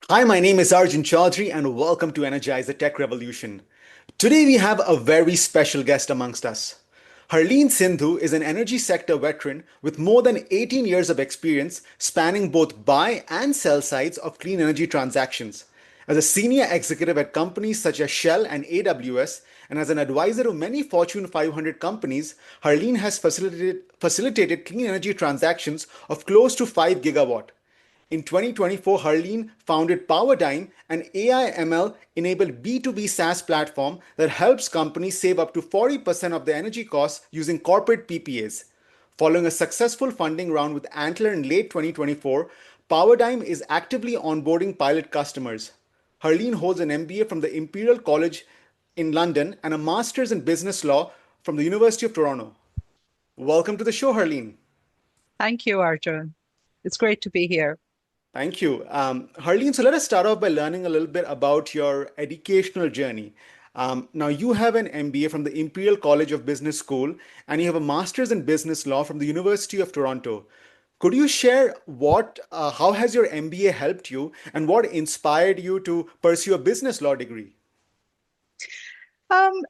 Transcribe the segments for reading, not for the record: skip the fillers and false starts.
Hi, my name is Arjun Chaudhary, and welcome to Energize the Tech Revolution. Today, we have a very special guest amongst us. Harleen Sindhu is an energy sector veteran with more than 18 years of experience spanning both buy and sell sides of clean energy transactions. As a senior executive at companies such as Shell and AWS, and as an advisor to many Fortune 500 companies, Harleen has facilitated clean energy transactions of close to 5 gigawatt. In 2024, Harleen founded PowerDime, an AI ML enabled B2B SaaS platform that helps companies save up to 40% of their energy costs using corporate PPAs. Following a successful funding round with Antler in late 2024, PowerDime is actively onboarding pilot customers. Harleen holds an MBA from the Imperial College in London and a master's in business law from the University of Toronto. Welcome to the show, Harleen. Thank you, Arjun. It's great to be here. Thank you. Harleen, so let us start off by learning a little bit about your educational journey. Now, you have an MBA from the Imperial College of Business School, and you have a master's in business law from the University of Toronto. Could you share how has your MBA helped you, and what inspired you to pursue a business law degree? Um,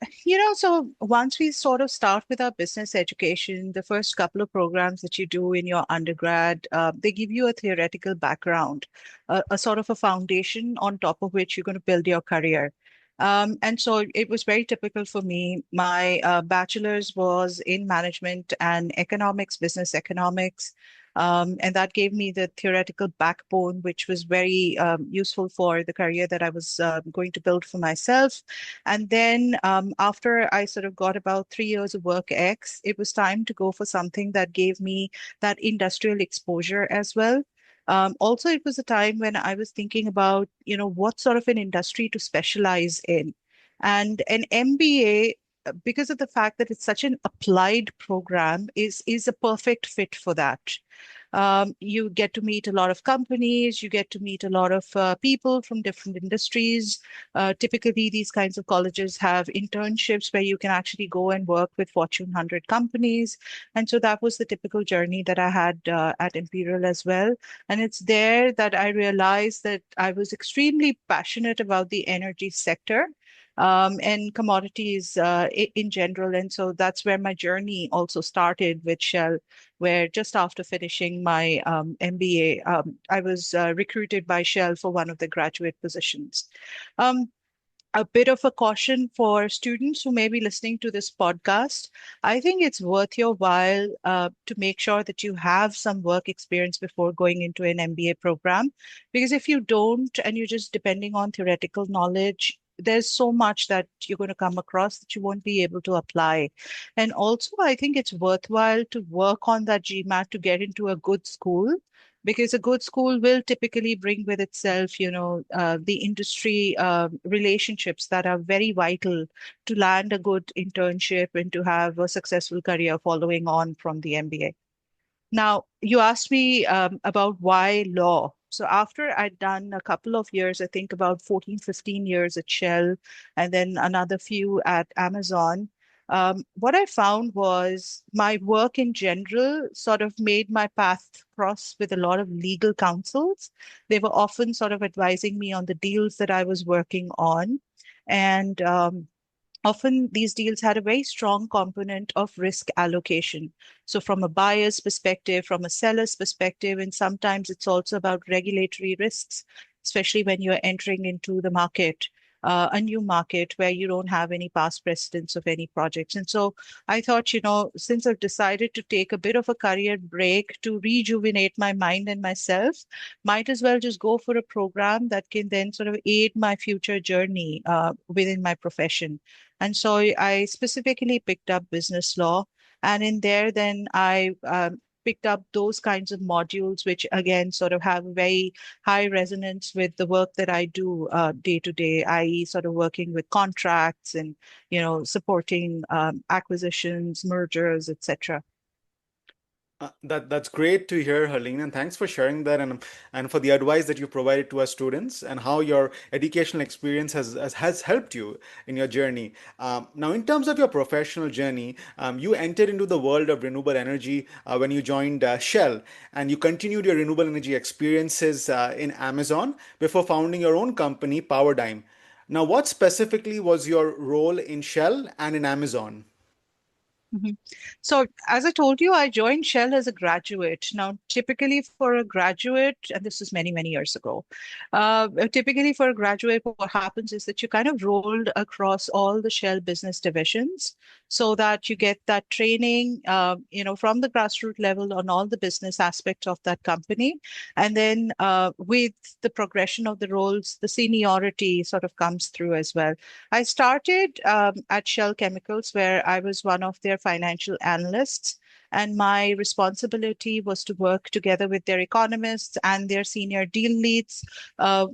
so once we sort of start with our business education, the first couple of programs that you do in your undergrad, they give you a theoretical background, a sort of a foundation on top of which you're going to build your career. And so it was very typical for me. My bachelor's was in management and economics, business economics. And that gave me the theoretical backbone, which was very useful for the career that I was going to build for myself. And then after I sort of got about 3 years of work X, it was time to go for something that gave me that industrial exposure as well. Also, it was a time when I was thinking about, what sort of an industry to specialize in. And an MBA, because of the fact that it's such an applied program, is a perfect fit for that. You get to meet a lot of companies, you get to meet a lot of people from different industries. Typically, these kinds of colleges have internships where you can actually go and work with Fortune 100 companies. And so that was the typical journey that I had at Imperial as well. And it's there that I realized that I was extremely passionate about the energy sector. And commodities in general. And so that's where my journey also started with Shell, where just after finishing my MBA, I was recruited by Shell for one of the graduate positions. Um, a bit of a caution for students who may be listening to this podcast. I think it's worth your while to make sure that you have some work experience before going into an MBA program. Because if you don't, and you're just depending on theoretical knowledge, there's so much that you're going to come across that you won't be able to apply. And also, I think it's worthwhile to work on that GMAT to get into a good school because a good school will typically bring with itself, the industry relationships that are very vital to land a good internship and to have a successful career following on from the MBA. Now, you asked me about why law. So after I'd done a couple of years, I think about 14, 15 years at Shell, and then another few at Amazon, what I found was my work in general sort of made my path cross with a lot of legal counsels. They were often sort of advising me on the deals that I was working on. And often these deals had a very strong component of risk allocation. So, from a buyer's perspective, from a seller's perspective, and sometimes it's also about regulatory risks, especially when you're entering into the market, a new market where you don't have any past precedents of any projects. And so I thought, since I've decided to take a bit of a career break to rejuvenate my mind and myself, might as well just go for a program that can then sort of aid my future journey within my profession. And so I specifically picked up business law. And in there, then I picked up those kinds of modules, which again sort of have a very high resonance with the work that I do day to day, i.e., sort of working with contracts and supporting acquisitions, mergers, etc. That's great to hear, Harleen, and thanks for sharing that and for the advice that you provided to our students and how your educational experience has helped you in your journey. Now, in terms of your professional journey, you entered into the world of renewable energy when you joined Shell, and you continued your renewable energy experiences in Amazon before founding your own company, Powerdime. Now, what specifically was your role in Shell and in Amazon? Mhm. So, as I told you, I joined Shell as a graduate. Now, typically for a graduate, and this is many, many years ago, typically for a graduate, what happens is that you kind of rolled across all the Shell business divisions so that you get that training, from the grassroots level on all the business aspects of that company. And then with the progression of the roles, the seniority sort of comes through as well. I started at Shell Chemicals, where I was one of their financial analysts. And my responsibility was to work together with their economists and their senior deal leads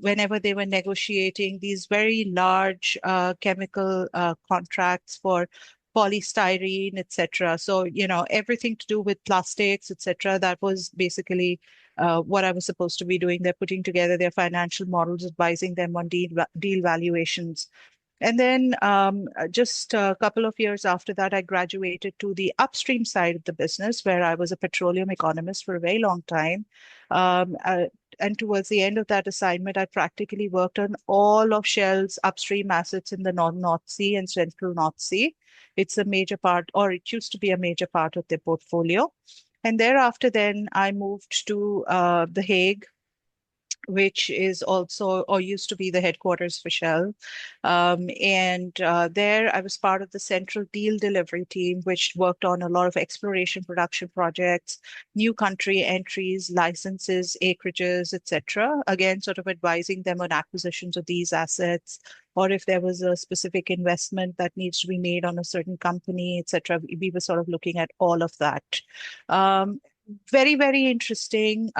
whenever they were negotiating these very large chemical contracts for polystyrene, etc. So, everything to do with plastics, etc. That was basically what I was supposed to be doing. They're putting together their financial models, advising them on deal valuations. And then just a couple of years after that, I graduated to the upstream side of the business, where I was a petroleum economist for a very long time. Um, uh, and towards the end of that assignment, I practically worked on all of Shell's upstream assets in the North Sea and Central North Sea. It's a major part, or it used to be a major part of their portfolio. And thereafter, then I moved to The Hague, which is also or used to be the headquarters for Shell. And there I was part of the central deal delivery team, which worked on a lot of exploration production projects, new country entries, licenses, acreages, etc. Again, sort of advising them on acquisitions of these assets, or if there was a specific investment that needs to be made on a certain company, etc. We were sort of looking at all of that. Um, Very, very interesting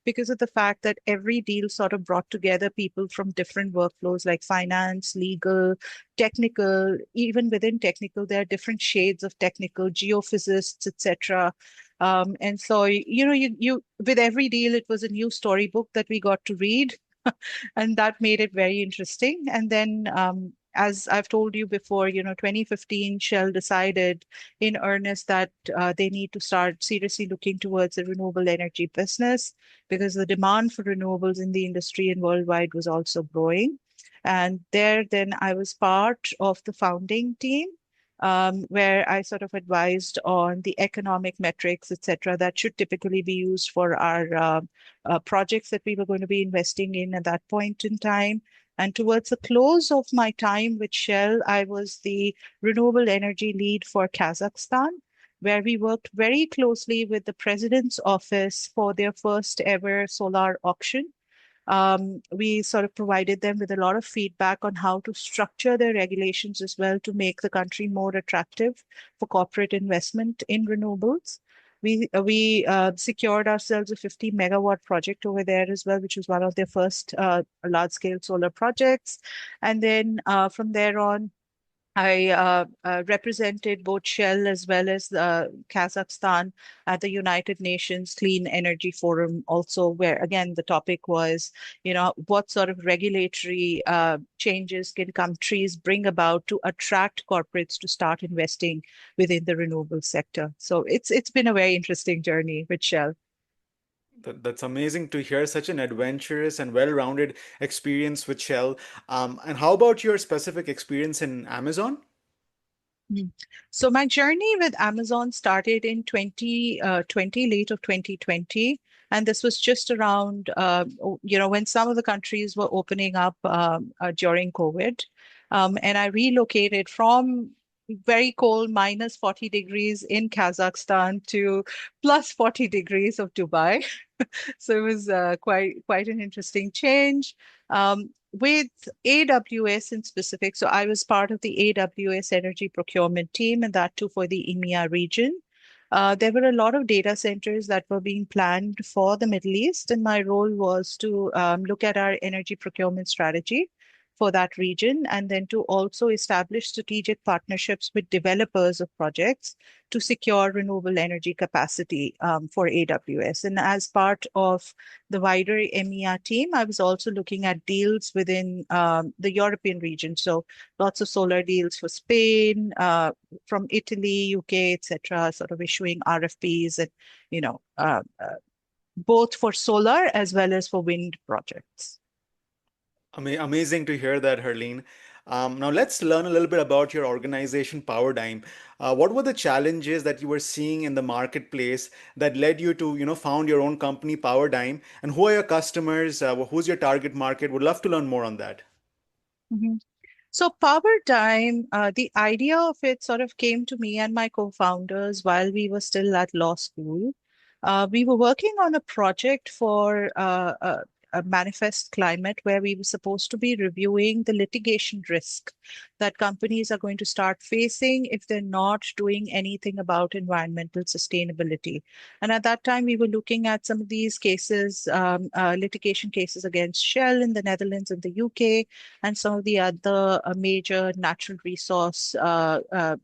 because of the fact that every deal sort of brought together people from different workflows like finance, legal, technical. Even within technical, there are different shades of technical, geophysicists, etc. And so, you with every deal, it was a new storybook that we got to read, and that made it very interesting. And then, as I've told you before, 2015, Shell decided in earnest that they need to start seriously looking towards the renewable energy business because the demand for renewables in the industry and worldwide was also growing. And there, then I was part of the founding team. Where I sort of advised on the economic metrics, etc., that should typically be used for our projects that we were going to be investing in at that point in time. And towards the close of my time with Shell, I was the renewable energy lead for Kazakhstan, where we worked very closely with the president's office for their first ever solar auction. We sort of provided them with a lot of feedback on how to structure their regulations as well to make the country more attractive for corporate investment in renewables. We secured ourselves a 50 megawatt project over there as well, which was one of their first large scale solar projects. And then from there on, I represented both Shell as well as Kazakhstan at the United Nations Clean Energy Forum, also where again the topic was, what sort of regulatory changes can countries bring about to attract corporates to start investing within the renewable sector. So it's been a very interesting journey with Shell. That's amazing to hear such an adventurous and well-rounded experience with Shell. And how about your specific experience in Amazon? Mm. So my journey with Amazon started in 2020, late of 2020. And this was just around, when some of the countries were opening up during COVID. And I relocated from very cold minus 40 degrees in Kazakhstan to plus 40 degrees of Dubai. So it was quite an interesting change. With AWS in specific, so I was part of the AWS energy procurement team, and that too for the EMEA region. There were a lot of data centers that were being planned for the Middle East, and my role was to look at our energy procurement strategy for that region, and then to also establish strategic partnerships with developers of projects to secure renewable energy capacity for AWS. And as part of the wider EMEA team, I was also looking at deals within the European region. So lots of solar deals for Spain, from Italy, UK, etc., sort of issuing RFPs and, you know, both for solar as well as for wind projects. Amazing to hear that, Harleen. Now let's learn a little bit about your organization, Powerdime. What were the challenges that you were seeing in the marketplace that led you to, found your own company, Powerdime? And who are your customers? Who's your target market? Would love to learn more on that. Mhm. So Power Time, the idea of it sort of came to me and my co-founders while we were still at law school. We were working on a project for a manifest climate where we were supposed to be reviewing the litigation risk that companies are going to start facing if they're not doing anything about environmental sustainability. And at that time, we were looking at some of these cases, litigation cases against Shell in the Netherlands and the UK, and some of the other major natural resource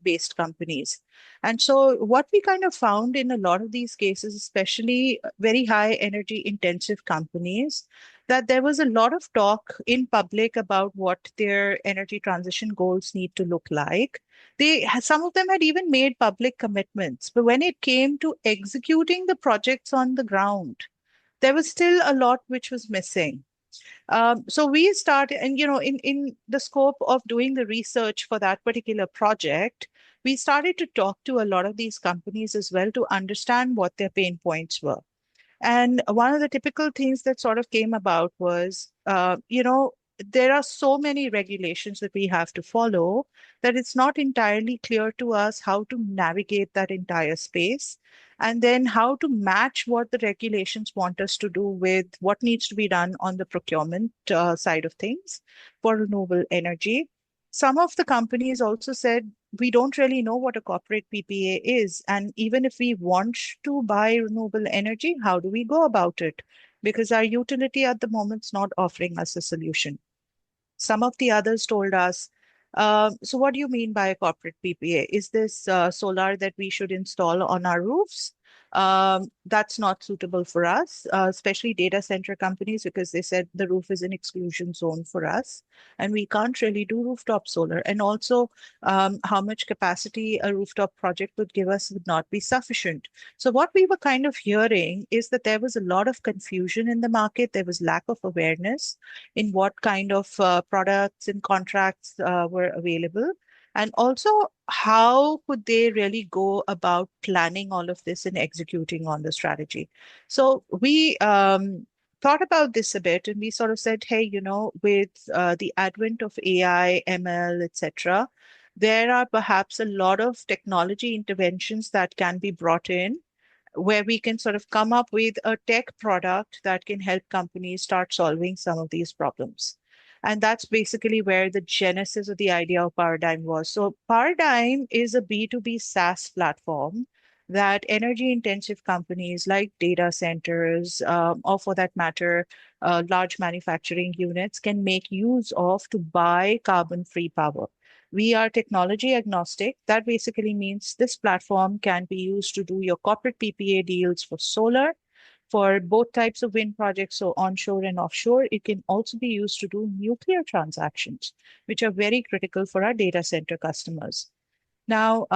based companies. And so, what we kind of found in a lot of these cases, especially very high energy intensive companies, that there was a lot of talk in public about what their energy transition goals need to look like. Some of them had even made public commitments, but when it came to executing the projects on the ground, there was still a lot which was missing. So we started, and in the scope of doing the research for that particular project, we started to talk to a lot of these companies as well to understand what their pain points were. And one of the typical things that sort of came about was, there are so many regulations that we have to follow that it's not entirely clear to us how to navigate that entire space. And then how to match what the regulations want us to do with what needs to be done on the procurement side of things for renewable energy. Some of the companies also said, we don't really know what a corporate PPA is. And even if we want to buy renewable energy, how do we go about it? Because our utility at the moment is not offering us a solution. Some of the others told us, so what do you mean by a corporate PPA? Is this solar that we should install on our roofs? That's not suitable for us, especially data center companies, because they said the roof is an exclusion zone for us, and we can't really do rooftop solar. And also, how much capacity a rooftop project would give us would not be sufficient. So what we were kind of hearing is that there was a lot of confusion in the market. There was lack of awareness in what kind of products and contracts were available. And also, how could they really go about planning all of this and executing on the strategy? So we thought about this a bit, and we sort of said, hey, with the advent of AI, ML, etc., there are perhaps a lot of technology interventions that can be brought in where we can sort of come up with a tech product that can help companies start solving some of these problems. And that's basically where the genesis of the idea of Paradigm was. So Paradigm is a B2B SaaS platform that energy intensive companies like data centers, or for that matter, large manufacturing units can make use of to buy carbon free power. We are technology agnostic. That basically means this platform can be used to do your corporate PPA deals for solar, for both types of wind projects, so onshore and offshore. It can also be used to do nuclear transactions, which are very critical for our data center customers. Now,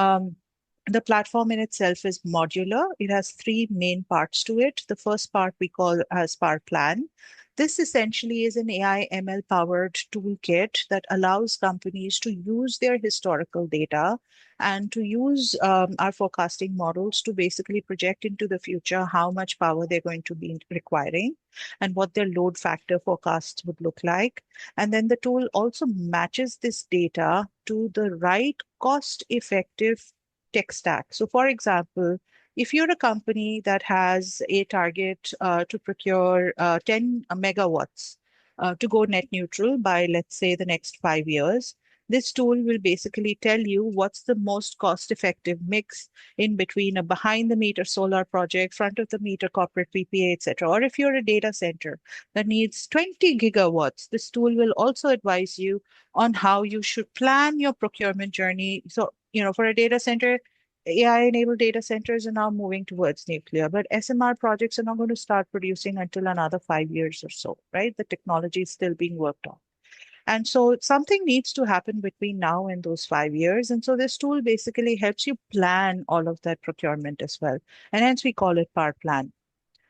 the platform in itself is modular. It has three main parts to it. The first part we call as Power Plan. This essentially is an AI ML powered toolkit that allows companies to use their historical data and to use our forecasting models to basically project into the future how much power they're going to be requiring and what their load factor forecasts would look like. And then the tool also matches this data to the right cost effective tech stack. So, for example, if you're a company that has a target to procure 10 megawatts to go net neutral by, let's say, the next 5 years, This tool will basically tell you what's the most cost-effective mix in between a behind-the-meter solar project, front-of-the-meter corporate PPA, etc. Or if you're a data center that needs 20 gigawatts, this tool will also advise you on how you should plan your procurement journey. So, for a data center, AI-enabled data centers are now moving towards nuclear, but SMR projects are not going to start producing until another 5 years or so, right? The technology is still being worked on. And so something needs to happen between now and those 5 years. And so this tool basically helps you plan all of that procurement as well. And hence we call it Power Plan.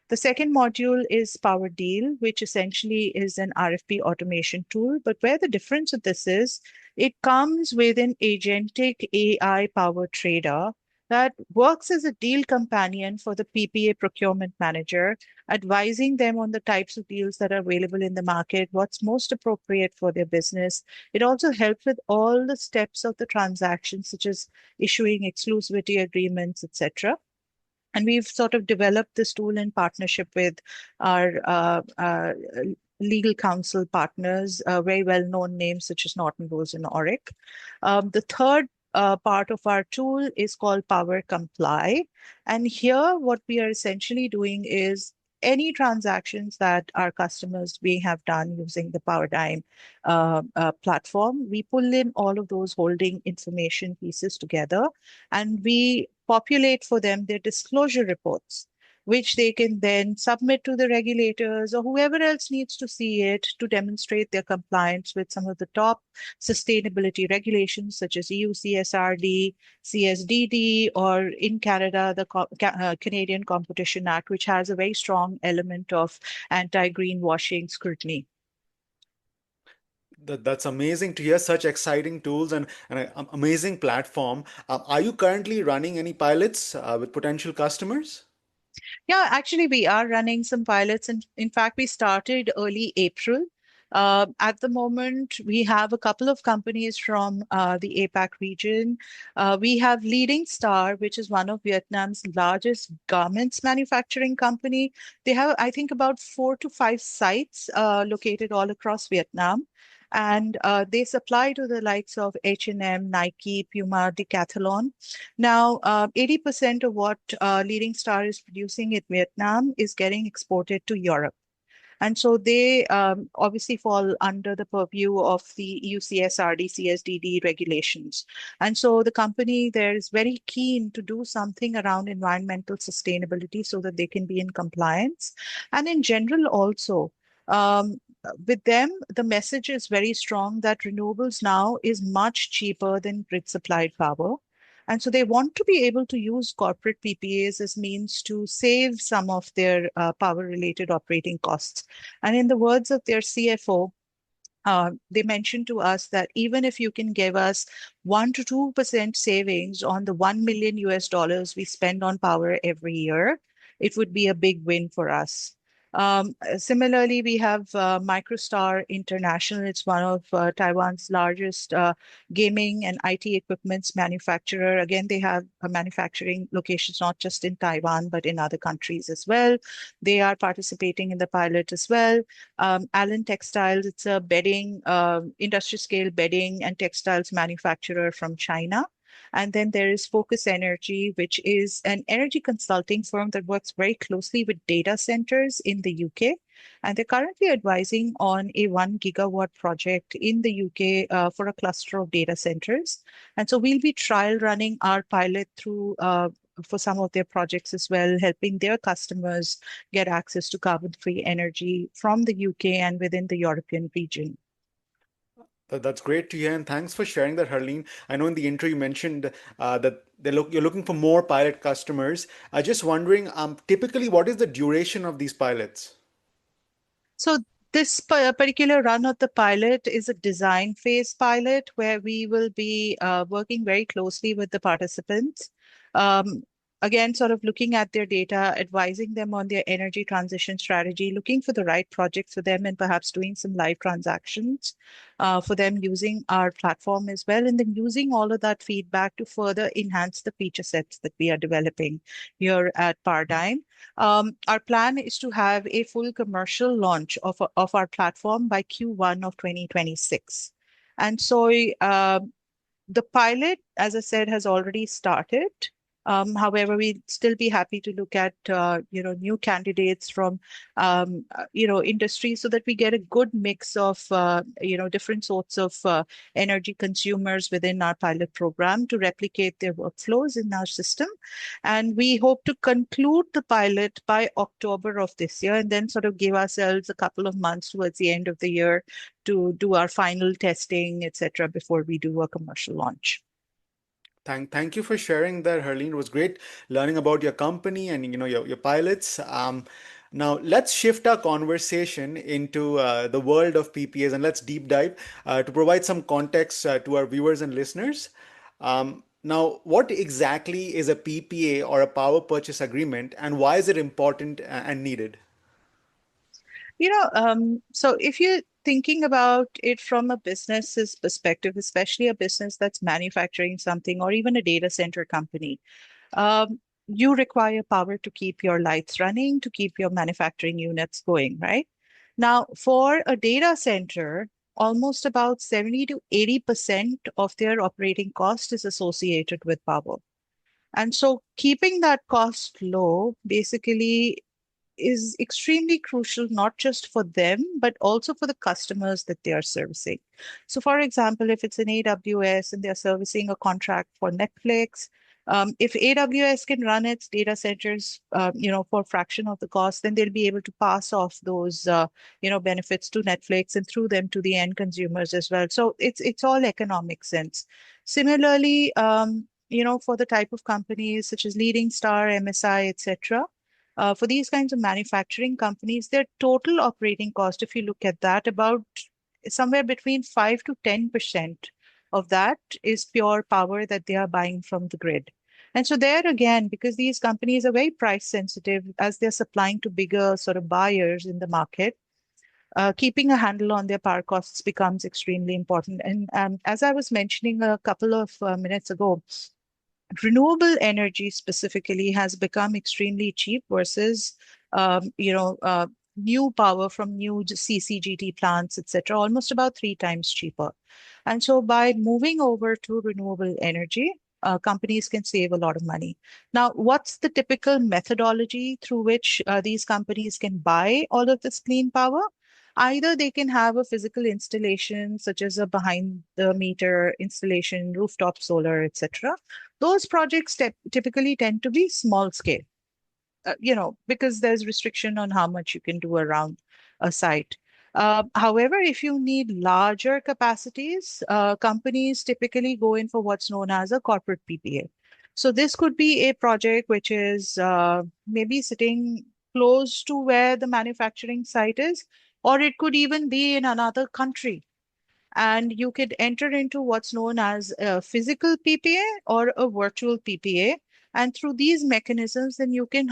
The second module is Power Deal, which essentially is an RFP automation tool. But where the difference of this is, it comes with an agentic AI powered trader that works as a deal companion for the PPA procurement manager, advising them on the types of deals that are available in the market, what's most appropriate for their business. It also helps with all the steps of the transaction, such as issuing exclusivity agreements, etc. And we've sort of developed this tool in partnership with our legal counsel partners, very well-known names such as Norton Rose and Oric. The third part of our tool is called Power Comply. And here, what we are essentially doing is any transactions that our customers may have done using the Paradigm platform, we pull in all of those holding information pieces together and we populate for them their disclosure reports, which they can then submit to the regulators or whoever else needs to see it to demonstrate their compliance with some of the top sustainability regulations, such as EU CSRD, CSDD, or in Canada, the Canadian Competition Act, which has a very strong element of anti-greenwashing scrutiny. That's amazing to hear such exciting tools and an amazing platform. Are you currently running any pilots with potential customers? Yeah, actually, we are running some pilots. And in fact, we started early April. At the moment, we have a couple of companies from the APAC region. We have Leading Star, which is one of Vietnam's largest garments manufacturing company. They have, I think, about 4 to 5 sites located all across Vietnam. And they supply to the likes of H&M, Nike, Puma, Decathlon. Now, 80% of what Leading Star is producing in Vietnam is getting exported to Europe. And so they obviously fall under the purview of the EU CSRD, CSDD regulations. And so the company there is very keen to do something around environmental sustainability so that they can be in compliance. And in general also, with them, the message is very strong that renewables now is much cheaper than grid supplied power. And so they want to be able to use corporate PPAs as means to save some of their power related operating costs. And in the words of their CFO, they mentioned to us that even if you can give us 1 to 2% savings on the 1 million US dollars we spend on power every year, it would be a big win for us. Similarly, we have MicroStar International. It's one of Taiwan's largest gaming and IT equipments manufacturer. Again, they have manufacturing locations not just in Taiwan, but in other countries as well. They are participating in the pilot as well. Allen Textiles, it's a bedding, industry scale bedding and textiles manufacturer from China. And then there is Focus Energy, which is an energy consulting firm that works very closely with data centers in the UK. And they're currently advising on a 1 gigawatt project in the UK for a cluster of data centers. And so we'll be trial running our pilot through for some of their projects as well, helping their customers get access to carbon-free energy from the UK and within the European region. That's great to hear, and thanks for sharing that, Harleen. I know in the intro you mentioned that you're looking for more pilot customers. Just wondering, typically, what is the duration of these pilots? So this particular run of the pilot is a design phase pilot where we will be working very closely with the participants. Um, Again, sort of looking at their data, advising them on their energy transition strategy, looking for the right project for them, and perhaps doing some live transactions for them using our platform as well. And then using all of that feedback to further enhance the feature sets that we are developing here at Paradigm. Our plan is to have a full commercial launch of our platform by Q1 of 2026. And so the pilot, as I said, has already started. However, we'd still be happy to look at new candidates from industry so that we get a good mix of different sorts of energy consumers within our pilot program to replicate their workflows in our system. And we hope to conclude the pilot by October of this year, and then sort of give ourselves a couple of months towards the end of the year to do our final testing, etc., before we do a commercial launch. Thank you for sharing that, Harleen. It was great learning about your company and your pilots. Now let's shift our conversation into the world of PPAs and let's deep dive to provide some context to our viewers and listeners. Now, what exactly is a PPA or a power purchase agreement, and why is it important and needed? So if you're thinking about it from a business's perspective, especially a business that's manufacturing something or even a data center company, um, you require power to keep your lights running, to keep your manufacturing units going, right? Now, for a data center, almost about 70 to 80% of their operating cost is associated with power. And so keeping that cost low basically is extremely crucial, not just for them, but also for the customers that they are servicing. So, for example, if it's an AWS and they're servicing a contract for Netflix, if AWS can run its data centers, for a fraction of the cost, then they'll be able to pass off those, benefits to Netflix and through them to the end consumers as well. So it's all economic sense. Similarly, for the type of companies such as Leading Star, MSI, etc., for these kinds of manufacturing companies, their total operating cost, if you look at that, about somewhere between 5 to 10% of that is pure power that they are buying from the grid. And so there again, because these companies are very price sensitive as they're supplying to bigger sort of buyers in the market, keeping a handle on their power costs becomes extremely important. And as I was mentioning a couple of minutes ago, renewable energy specifically has become extremely cheap versus new power from new CCGT plants, etc., almost about 3 times cheaper. And so by moving over to renewable energy, companies can save a lot of money. Now, what's the typical methodology through which these companies can buy all of this clean power? Either they can have a physical installation, such as a behind the meter installation, rooftop solar, etc. Those projects typically tend to be small scale, because there's restriction on how much you can do around a site. However, if you need larger capacities, companies typically go in for what's known as a corporate PPA. So this could be a project which is maybe sitting close to where the manufacturing site is, or it could even be in another country, and you could enter into what's known as a physical PPA or a virtual PPA. And through these mechanisms, then you can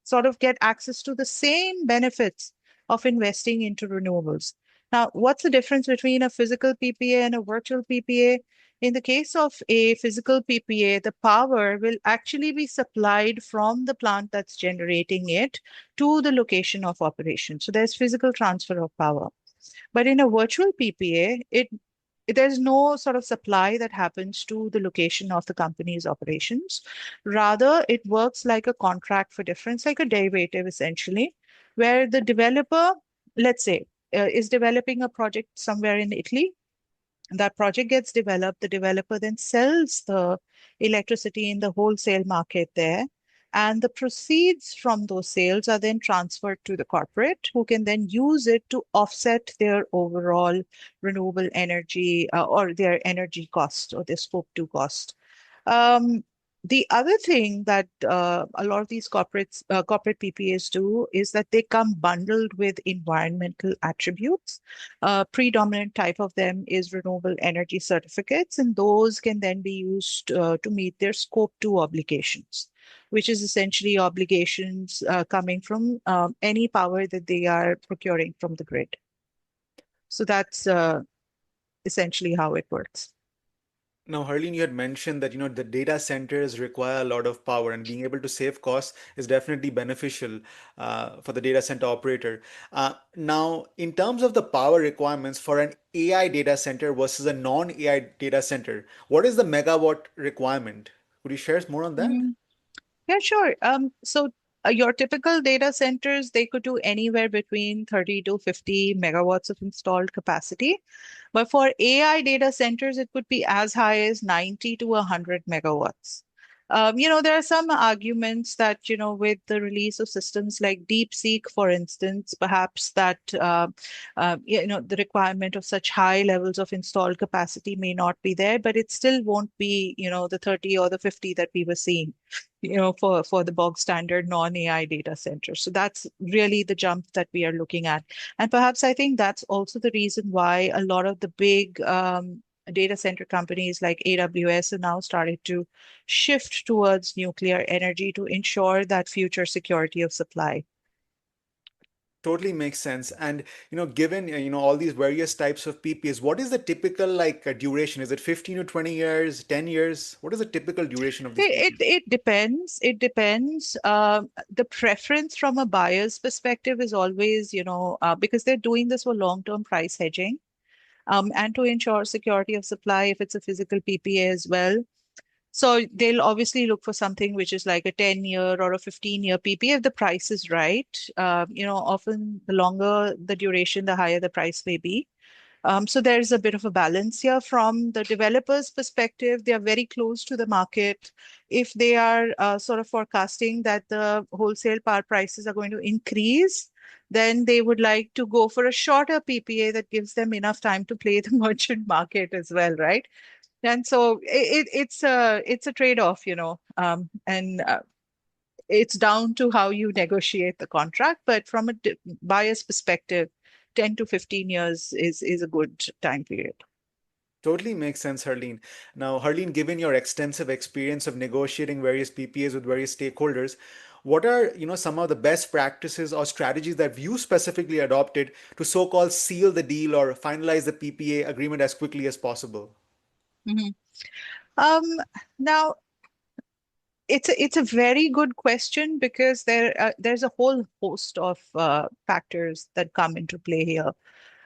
sort of get access to the same benefits of investing into renewables. Now, what's the difference between a physical PPA and a virtual PPA? In the case of a physical PPA, the power will actually be supplied from the plant that's generating it to the location of operation. So there's physical transfer of power. But in a virtual PPA, there's no sort of supply that happens to the location of the company's operations. Rather, it works like a contract for difference, like a derivative essentially, where the developer, let's say, is developing a project somewhere in Italy. That project gets developed, the developer then sells the electricity in the wholesale market there. And the proceeds from those sales are then transferred to the corporate, who can then use it to offset their overall renewable energy or their energy cost or their scope 2 cost. Um, the other thing that a lot of these corporate PPAs do is that they come bundled with environmental attributes. Predominant type of them is renewable energy certificates, and those can then be used to meet their scope 2 obligations, which is essentially obligations coming from any power that they are procuring from the grid. So that's essentially how it works. Now, Harleen, you had mentioned that the data centers require a lot of power, and being able to save costs is definitely beneficial for the data center operator. Now, in terms of the power requirements for an AI data center versus a non-AI data center, what is the megawatt requirement? Could you share more on that? Mm, yeah, sure. Your typical data centers, they could do anywhere between 30 to 50 megawatts of installed capacity. But for AI data centers, it could be as high as 90 to 100 megawatts. There are some arguments that, with the release of systems like DeepSeek, for instance, perhaps the requirement of such high levels of installed capacity may not be there, but it still won't be, the 30 or the 50 that we were seeing, for the bog standard non-AI data center. So that's really the jump that we are looking at. And perhaps I think that's also the reason why a lot of the big data center companies like AWS are now starting to shift towards nuclear energy to ensure that future security of supply. Totally makes sense. And given all these various types of PPAs, what is the typical duration? Is it 15 to 20 years, 10 years? What is the typical duration of these It, PPAs? it, it depends. It depends. The preference from a buyer's perspective is always, because they're doing this for long-term price hedging, and to ensure security of supply if it's a physical PPA as well. So they'll obviously look for something which is like a 10-year or a 15-year PPA if the price is right. Often the longer the duration, the higher the price may be. So there's a bit of a balance here from the developer's perspective. They are very close to the market. If they are sort of forecasting that the wholesale power prices are going to increase, then they would like to go for a shorter PPA that gives them enough time to play the merchant market as well, right? And so it's a trade-off, and it's down to how you negotiate the contract. But from a buyer's perspective, 10 to 15 years is a good time period. Totally makes sense, Harleen. Now, Harleen, given your extensive experience of negotiating various PPAs with various stakeholders, what are, some of the best practices or strategies that you specifically adopted to so-called seal the deal or finalize the PPA agreement as quickly as possible? Mhm. Um, Now, it's a very good question because there's a whole host of factors that come into play here.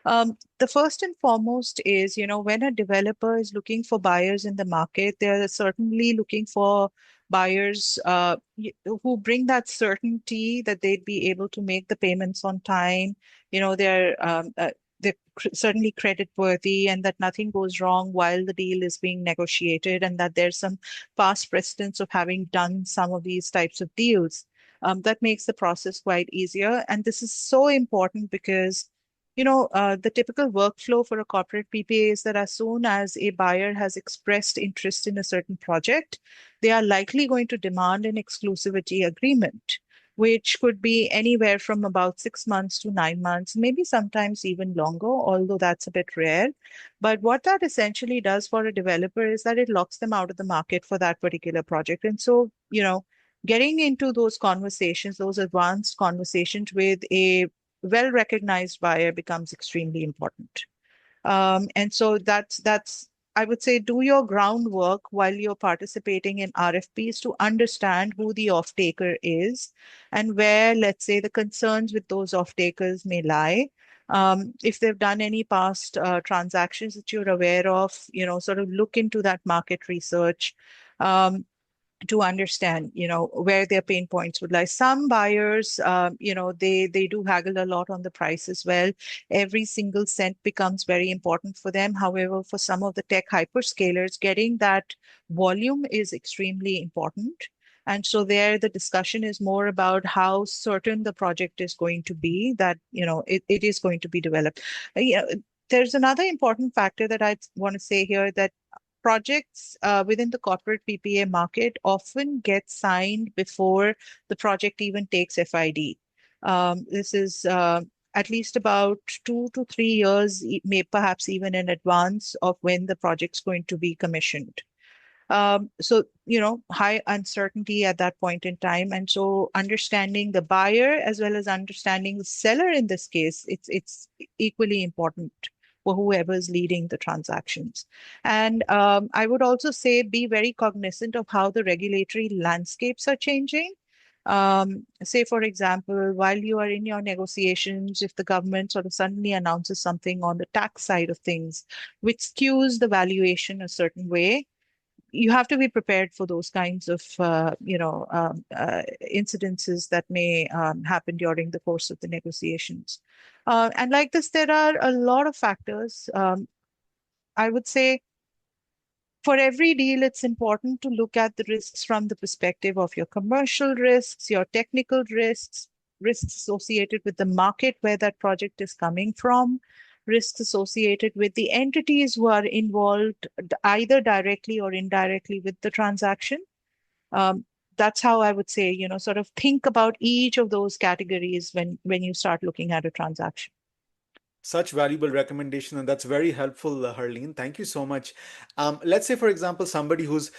The first and foremost is, when a developer is looking for buyers in the market, they're certainly looking for buyers who bring that certainty that they'd be able to make the payments on time. They're certainly credit worthy, and that nothing goes wrong while the deal is being negotiated, and that there's some past precedence of having done some of these types of deals. That makes the process quite easier. And this is so important because the typical workflow for a corporate PPA is that as soon as a buyer has expressed interest in a certain project, they are likely going to demand an exclusivity agreement, which could be anywhere from about 6 months to 9 months, maybe sometimes even longer, although that's a bit rare. But what that essentially does for a developer is that it locks them out of the market for that particular project. And so, getting into those conversations, those advanced conversations with a well-recognized buyer becomes extremely important. And so that's I would say do your groundwork while you're participating in RFPs to understand who the off-taker is and where, let's say, the concerns with those off-takers may lie. If they've done any past transactions that you're aware of, sort of look into that market research. To understand, where their pain points would lie. Some buyers, they do haggle a lot on the price as well. Every single cent becomes very important for them. However, for some of the tech hyperscalers, getting that volume is extremely important. And so there, the discussion is more about how certain the project is going to be, that, it is going to be developed. There's another important factor that I want to say here, that projects within the corporate PPA market often get signed before the project even takes FID. This is at least about 2 to 3 years, may perhaps even in advance of when the project's going to be commissioned. So, high uncertainty at that point in time. And so understanding the buyer as well as understanding the seller in this case, it's equally important for whoever is leading the transactions. And I would also say be very cognizant of how the regulatory landscapes are changing. Say, for example, while you are in your negotiations, if the government sort of suddenly announces something on the tax side of things, which skews the valuation a certain way, you have to be prepared for those kinds of incidences that may happen during the course of the negotiations. And like this, there are a lot of factors. I would say for every deal, it's important to look at the risks from the perspective of your commercial risks, your technical risks, risks associated with the market where that project is coming from, risks associated with the entities who are involved either directly or indirectly with the transaction. Um, that's how I would say, sort of think about each of those categories when you start looking at a transaction. Such valuable recommendation, and that's very helpful, Harleen. Thank you so much. Let's say, for example, somebody who's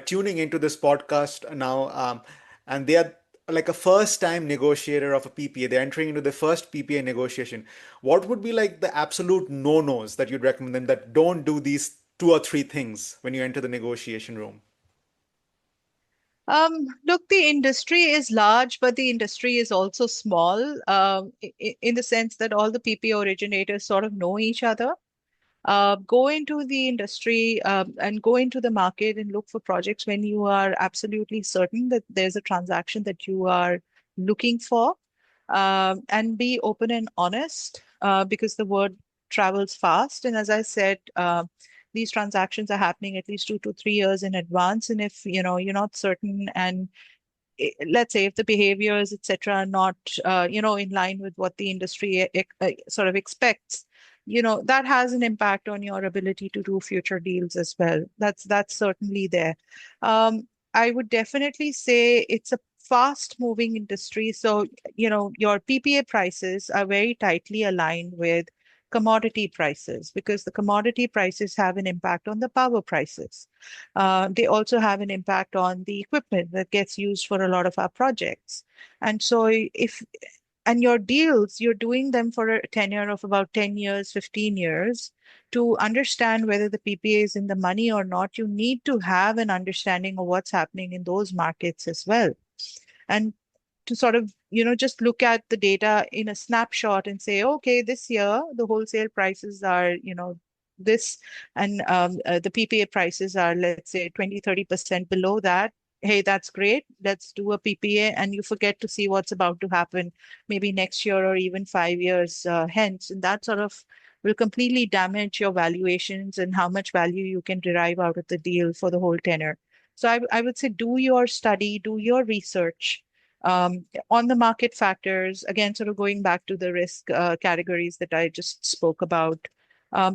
tuning into this podcast now, and they are like a first-time negotiator of a PPA. They're entering into the first PPA negotiation. What would be like the absolute no-nos that you'd recommend them that don't do these two or three things when you enter the negotiation room? Look, the industry is large, but the industry is also small, in the sense that all the PPA originators sort of know each other. Go into the industry and go into the market and look for projects when you are absolutely certain that there's a transaction that you are looking for, and be open and honest because the word travels fast. And as I said, these transactions are happening at least 2 to 3 years in advance. And if you're not certain, and let's say if the behaviors, etc., are not in line with what the industry sort of expects, that has an impact on your ability to do future deals as well. That's certainly there. I would definitely say it's a fast moving industry, so your PPA prices are very tightly aligned with commodity prices, because the commodity prices have an impact on the power prices. They also have an impact on the equipment that gets used for a lot of our projects. And so if and your deals, you're doing them for a tenure of about 10 years, 15 years. To understand whether the PPA is in the money or not, you need to have an understanding of what's happening in those markets as well. And to sort of, just look at the data in a snapshot and say, okay, this year the wholesale prices are, this, and the PPA prices are, let's say, 20, 30% below that. Hey, that's great. Let's do a PPA. And you forget to see what's about to happen maybe next year or even 5 years hence. And that sort of will completely damage your valuations and how much value you can derive out of the deal for the whole tenor. So I would say do your study, do your research on the market factors. Again, sort of going back to the risk categories that I just spoke about.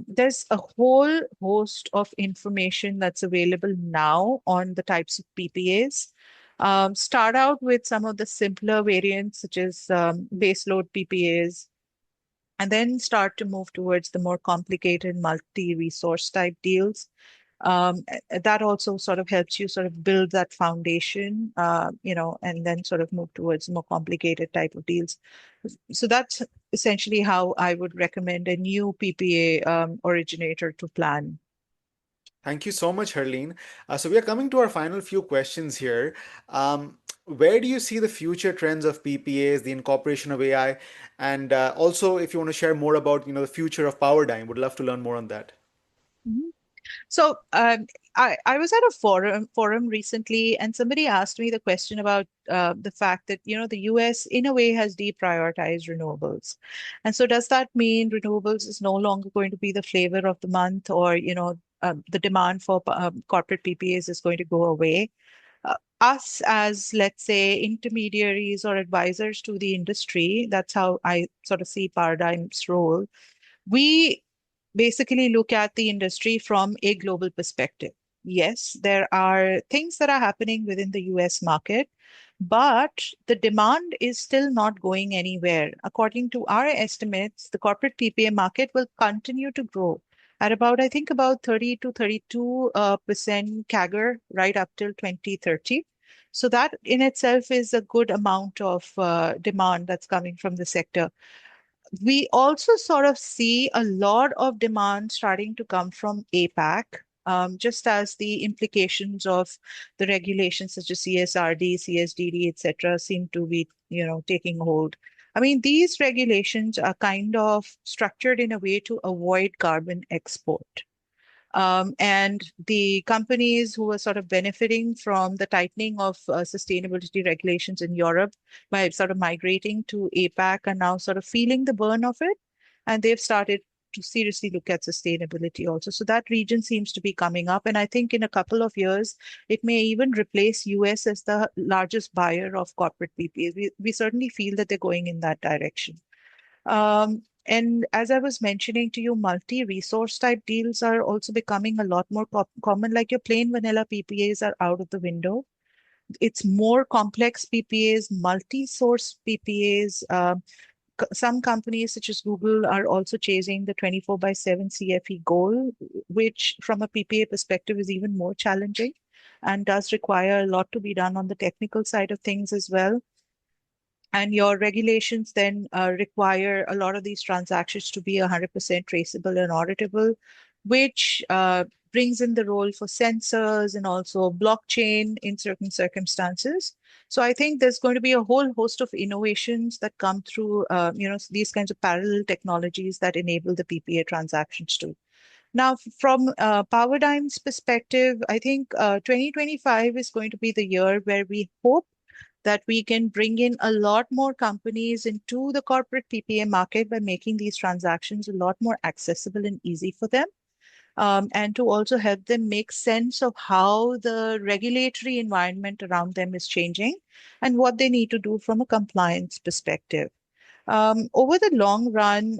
There's a whole host of information that's available now on the types of PPAs. Start out with some of the simpler variants, such as baseload PPAs, and then start to move towards the more complicated multi-resource type deals. That also sort of helps you sort of build that foundation, and then sort of move towards more complicated type of deals. So that's essentially how I would recommend a new PPA originator to plan. Thank you so much, Harleen. So we are coming to our final few questions here. Where do you see the future trends of PPAs, the incorporation of AI, and also if you want to share more about the future of Powerdyne, would love to learn more on that. Mhm. So I was at a forum recently, and somebody asked me the question about the fact that the US in a way has deprioritized renewables, and so does that mean renewables is no longer going to be the flavor of the month, or the demand for corporate PPAs is going to go away? Us as, let's say, intermediaries or advisors to the industry, that's how I sort of see Paradigm's role. We basically look at the industry from a global perspective. Yes, there are things that are happening within the US market, but the demand is still not going anywhere. According to our estimates, the corporate PPA market will continue to grow at about, I think, about 30 to 32% CAGR right up till 2030. So that in itself is a good amount of demand that's coming from the sector. We also sort of see a lot of demand starting to come from APAC, just as the implications of the regulations such as CSRD, CSDD, etc., seem to be, taking hold. I mean, these regulations are kind of structured in a way to avoid carbon export. And the companies who are sort of benefiting from the tightening of sustainability regulations in Europe by sort of migrating to APAC are now sort of feeling the burn of it. And they've started to seriously look at sustainability also. So that region seems to be coming up. And I think in a couple of years, it may even replace US as the largest buyer of corporate PPAs. We certainly feel that they're going in that direction. And as I was mentioning to you, multi-resource type deals are also becoming a lot more common. Like your plain vanilla PPAs are out of the window. It's more complex PPAs, multi-source PPAs. Some companies such as Google are also chasing the 24 by 7 CFE goal, which from a PPA perspective is even more challenging and does require a lot to be done on the technical side of things as well. And your regulations then require a lot of these transactions to be 100% traceable and auditable, which brings in the role for sensors and also blockchain in certain circumstances. So I think there's going to be a whole host of innovations that come through, these kinds of parallel technologies that enable the PPA transactions too. Now, from Powerdyne's perspective, I think 2025 is going to be the year where we hope that we can bring in a lot more companies into the corporate PPA market by making these transactions a lot more accessible and easy for them. And to also help them make sense of how the regulatory environment around them is changing and what they need to do from a compliance perspective. Over the long run,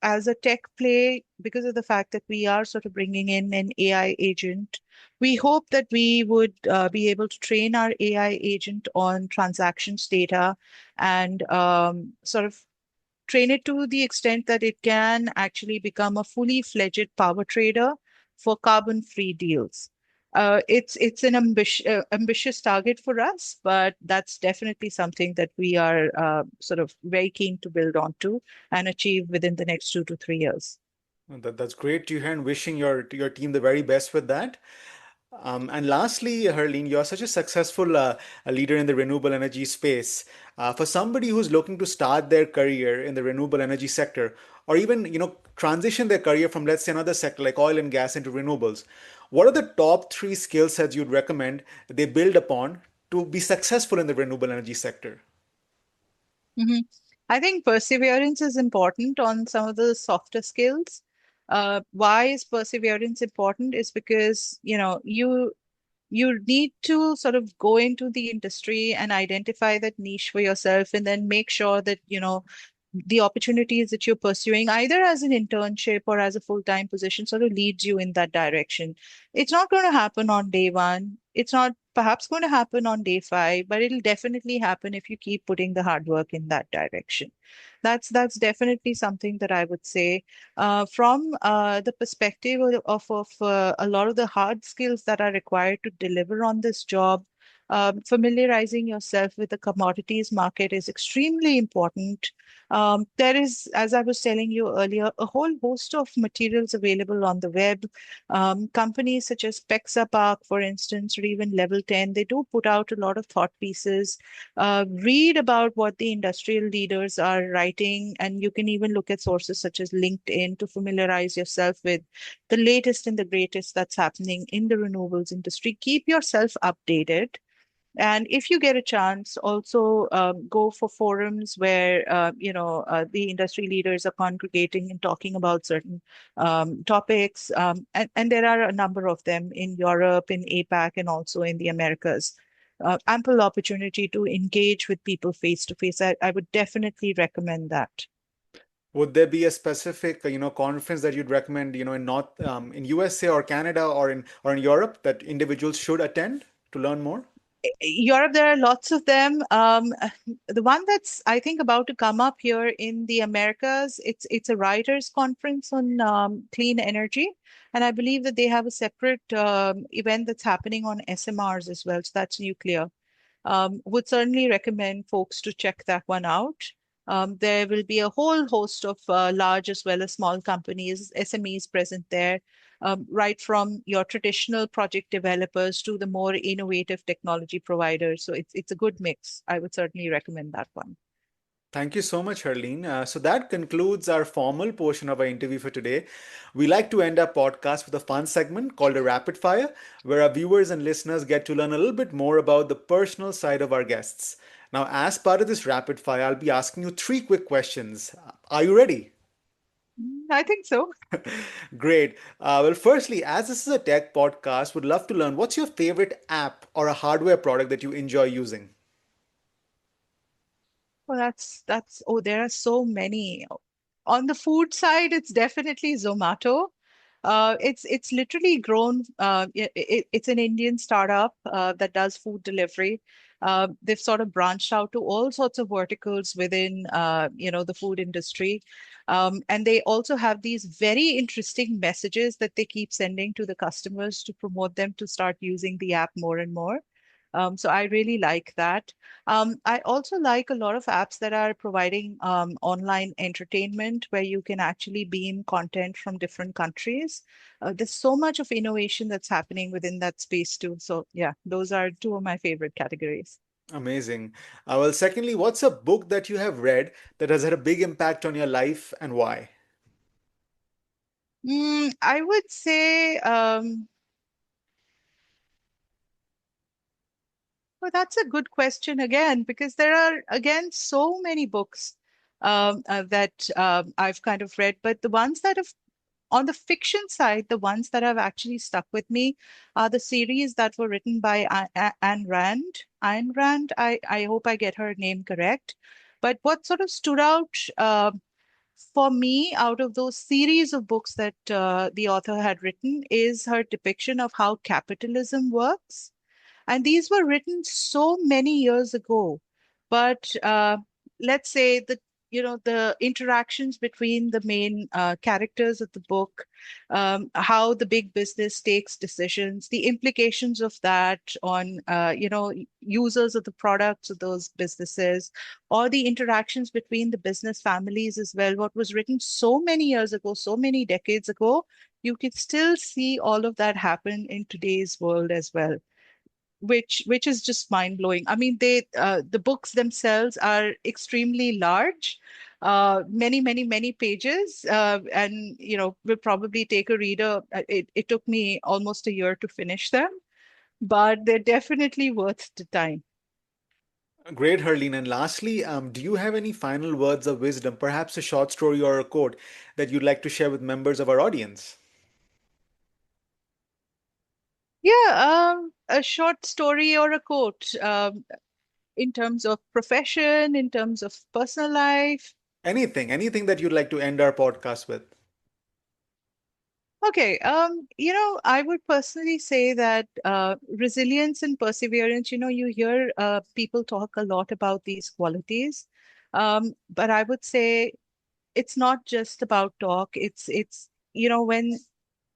as a tech play, because of the fact that we are sort of bringing in an AI agent, we hope that we would be able to train our AI agent on transactions data and sort of train it to the extent that it can actually become a fully fledged power trader for carbon-free deals. It's an ambitious target for us, but that's definitely something that we are sort of very keen to build onto and achieve within the next 2 to 3 years. That's great to hear, and wishing your team the very best with that. And lastly, Harleen, you're such a successful leader in the renewable energy space. For somebody who's looking to start their career in the renewable energy sector, or even transition their career from, let's say, another sector like oil and gas into renewables, what are the top three skill sets you'd recommend they build upon to be successful in the renewable energy sector? Mhm. I think perseverance is important on some of the softer skills. Why is perseverance important? Is because, you need to sort of go into the industry and identify that niche for yourself and then make sure that, the opportunities that you're pursuing, either as an internship or as a full-time position, sort of leads you in that direction. It's not going to happen on day one. It's not perhaps going to happen on day five, but it'll definitely happen if you keep putting the hard work in that direction. That's definitely something that I would say. From the perspective of a lot of the hard skills that are required to deliver on this job, familiarizing yourself with the commodities market is extremely important. There is, as I was telling you earlier, a whole host of materials available on the web. Companies such as Pexapark, for instance, or even Level 10, they do put out a lot of thought pieces. Read about what the industrial leaders are writing, and you can even look at sources such as LinkedIn to familiarize yourself with the latest and the greatest that's happening in the renewables industry. Keep yourself updated. And if you get a chance, also go for forums where the industry leaders are congregating and talking about certain topics. And there are a number of them in Europe, in APAC, and also in the Americas. Ample opportunity to engage with people face to face. I would definitely recommend that. Would there be a specific, conference that you'd recommend, in North, in USA or Canada or in Europe that individuals should attend to learn more? Europe, there are lots of them. The one that's I think about to come up here in the Americas, it's a writers' conference on clean energy, and I believe that they have a separate event that's happening on SMRs as well. So that's nuclear. Would certainly recommend folks to check that one out. There will be a whole host of large as well as small companies, SMEs present there, right from your traditional project developers to the more innovative technology providers. So it's a good mix. I would certainly recommend that one. Thank you so much, Harleen. So that concludes our formal portion of our interview for today. We like to end our podcast with a fun segment called a rapid fire, where our viewers and listeners get to learn a little bit more about the personal side of our guests. Now, as part of this rapid fire, I'll be asking you three quick questions. Are you ready? I think so. Great. Well, firstly, as this is a tech podcast, would love to learn what's your favorite app or a hardware product that you enjoy using? Well, oh, there are so many. On the food side, it's definitely Zomato. It's literally grown. It's an Indian startup that does food delivery. They've sort of branched out to all sorts of verticals within, the food industry. And they also have these very interesting messages that they keep sending to the customers to promote them to start using the app more and more. So I really like that. I also like a lot of apps that are providing online entertainment where you can actually beam content from different countries. There's so much of innovation that's happening within that space too. So yeah, those are two of my favorite categories. Amazing. Well, secondly, what's a book that you have read that has had a big impact on your life and why? I would say, well, that's a good question again, because there are, again, so many books that I've kind of read, but the ones that have on the fiction side, the ones that have actually stuck with me are the series that were written by Ayn Rand. Ayn Rand, I hope I get her name correct. But what sort of stood out for me out of those series of books that the author had written is her depiction of how capitalism works. And these were written so many years ago. But let's say that, the interactions between the main characters of the book, how the big business takes decisions, the implications of that on, users of the products of those businesses, or the interactions between the business families as well. What was written so many years ago, so many decades ago, you can still see all of that happen in today's world as well, which is just mind blowing. I mean, the books themselves are extremely large, many pages, and will probably take a reader. It took me almost a year to finish them, but they're definitely worth the time. Great, Harleen. And lastly, do you have any final words of wisdom, perhaps a short story or a quote that you'd like to share with members of our audience? Yeah, a short story or a quote, in terms of profession, in terms of personal life. Anything that you'd like to end our podcast with. Okay, I would personally say that resilience and perseverance, you hear people talk a lot about these qualities. But I would say it's not just about talk. When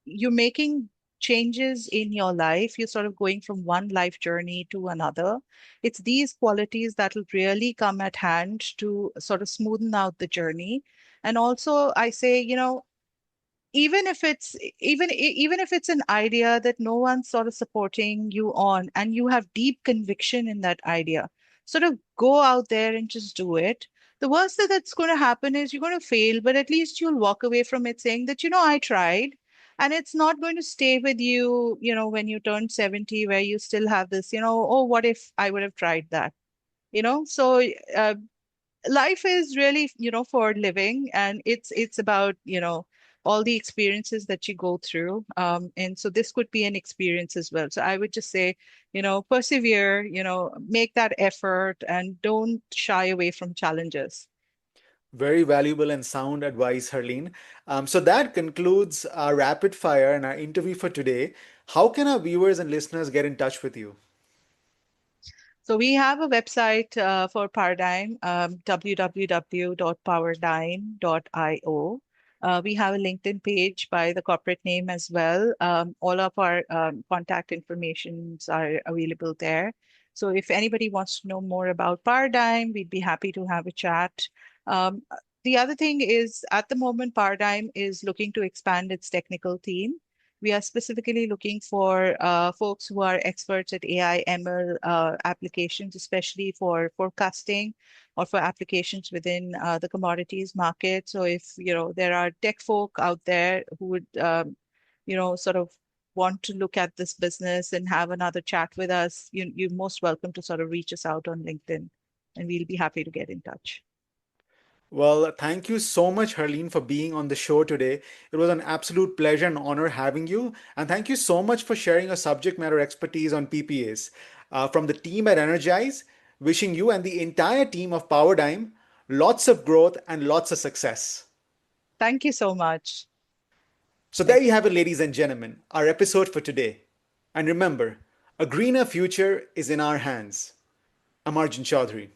you're making changes in your life, you're sort of going from one life journey to another. It's these qualities that will really come at hand to sort of smoothen out the journey. And also, I say, even if it's even if it's an idea that no one's sort of supporting you on, and you have deep conviction in that idea, sort of go out there and just do it. The worst that's going to happen is you're going to fail, but at least you'll walk away from it saying that, I tried. And it's not going to stay with you, when you turn 70, where you still have this, oh, what if I would have tried that? So uh, life is really, for living, and it's about, all the experiences that you go through. And so this could be an experience as well. So I would just say, persevere, make that effort, and don't shy away from challenges. Very valuable and sound advice, Harleen. So that concludes our rapid fire and our interview for today. How can our viewers and listeners get in touch with you? So we have a website for Paradigm, www.paradigm.io. We have a LinkedIn page by the corporate name as well. All of our contact informations are available there. So if anybody wants to know more about Paradigm, we'd be happy to have a chat. Um, the other thing is, at the moment, Paradigm is looking to expand its technical team. We are specifically looking for folks who are experts at AI, ML applications, especially for forecasting or for applications within the commodities market. So if there are tech folk out there who would sort of want to look at this business and have another chat with us, you're most welcome to sort of reach us out on LinkedIn, and we'll be happy to get in touch. Well, thank you so much, Harleen, for being on the show today. It was an absolute pleasure and honor having you. And thank you so much for sharing your subject matter expertise on PPAs. From the team at Energize, wishing you and the entire team of Powerdime lots of growth and lots of success. Thank you so much. So, there Thank you have it, ladies and gentlemen, our episode for today. And remember, a greener future is in our hands. I'm Arjun Chaudhary.